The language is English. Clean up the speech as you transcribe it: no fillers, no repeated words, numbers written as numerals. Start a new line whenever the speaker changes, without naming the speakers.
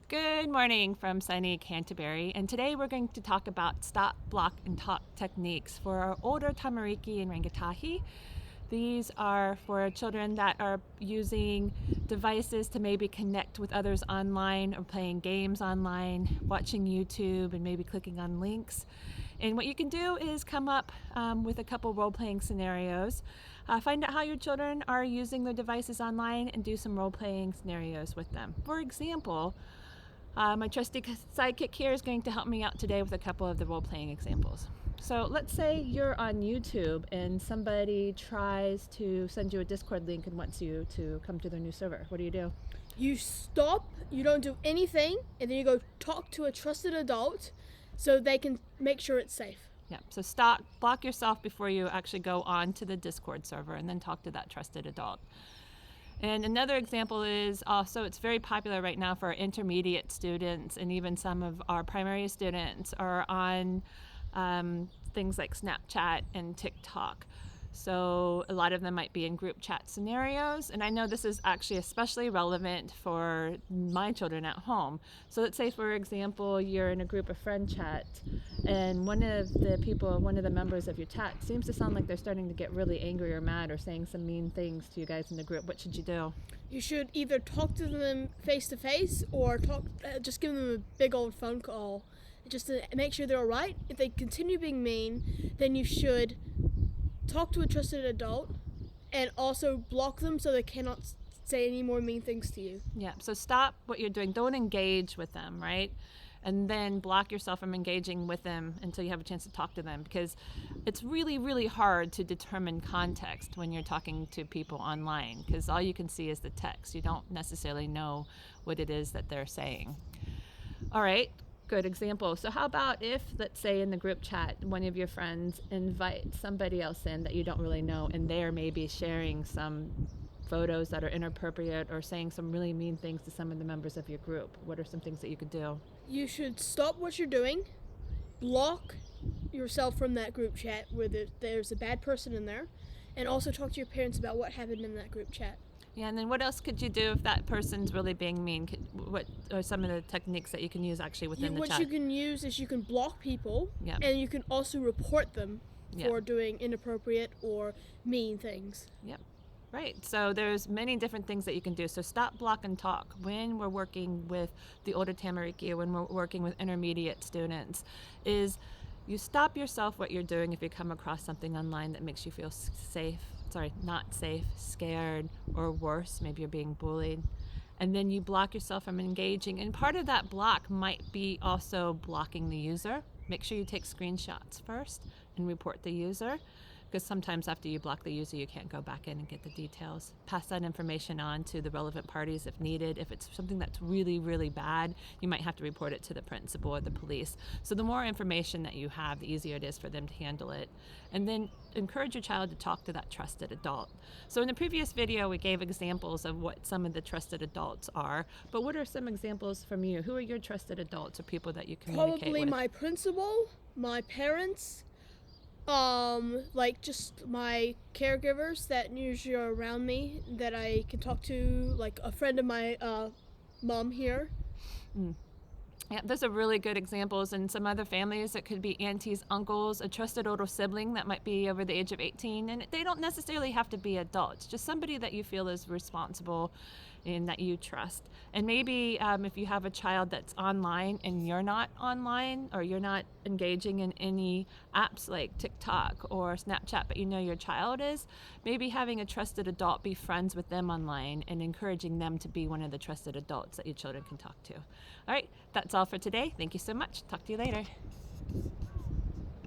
Good morning from sunny Canterbury, and today we're going to talk about stop, block, and talk techniques for our older Tamariki and Rangatahi. These are for children that are using devices to maybe connect with others online or playing games online, watching YouTube, and maybe clicking on links. And what you can do is come up with a couple role-playing scenarios. Find out how your children are using their devices online and do some role-playing scenarios with them. For example, my trusty sidekick here is going to help me out today with a couple of the role-playing examples. So let's say you're on YouTube and somebody tries to send you a Discord link and wants you to come to their new server. What do?
You stop, you don't do anything, and then you go talk to a trusted adult so they can make sure it's safe.
Yeah, so stop, block yourself before you actually go on to the Discord server and then talk to that trusted adult. And another example is also, it's very popular right now for our intermediate students, and even some of our primary students are on things like Snapchat and TikTok. So a lot of them might be in group chat scenarios, and I know this is actually especially relevant for my children at home. So let's say, for example, you're in a group of friend chat, and one of the members of your chat seems to sound like they're starting to get really angry or mad or saying some mean things to you guys in the group. What should you do?
You should either talk to them face to face or just give them a big old phone call just to make sure they're all right. If they continue being mean, then you should talk to a trusted adult and also block them so they cannot say any more mean things to you.
Yeah, so stop what you're doing. Don't engage with them, right? And then block yourself from engaging with them until you have a chance to talk to them, because it's really, really hard to determine context when you're talking to people online, because all you can see is the text. You don't necessarily know what it is that they're saying. All right, good example. So how about if, let's say in the group chat, one of your friends invites somebody else in that you don't really know, and they're maybe sharing some photos that are inappropriate or saying some really mean things to some of the members of your group. What are some things that you could do?
You should stop what you're doing, block yourself from that group chat where there's a bad person in there, and also talk to your parents about what happened in that group chat.
Yeah, and then what else could you do if that person's really being mean? What are some of the techniques that you can use actually within the chat?
What you can use is you can block people,
Yeah.
and you can also report them
Yeah.
for doing inappropriate or mean things.
Yep. Right. So there's many different things that you can do. So stop, block, and talk when we're working with the older Tamariki or when we're working with intermediate students is you stop yourself what you're doing if you come across something online that makes you feel not safe, scared, or worse, maybe you're being bullied. And then you block yourself from engaging. And part of that block might be also blocking the user. Make sure you take screenshots first and report the user, because sometimes after you block the user, you can't go back in and get the details. Pass that information on to the relevant parties if needed. If it's something that's really, really bad, you might have to report it to the principal or the police. So the more information that you have, the easier it is for them to handle it. And then encourage your child to talk to that trusted adult. So in the previous video, we gave examples of what some of the trusted adults are, but what are some examples from you? Who are your trusted adults or people that you communicate
Probably
with?
my principal, my parents, like just my caregivers that usually are around me that I can talk to, like a friend of my mom here.
Yeah, those are really good examples. And some other families, it could be aunties, uncles, a trusted older sibling that might be over the age of 18. And they don't necessarily have to be adults, just somebody that you feel is responsible and that you trust. And maybe if you have a child that's online and you're not online or you're not engaging in any apps like TikTok or Snapchat, but you know your child is, maybe having a trusted adult be friends with them online and encouraging them to be one of the trusted adults that your children can talk to. All right, that's all for today. Thank you so much. Talk to you later.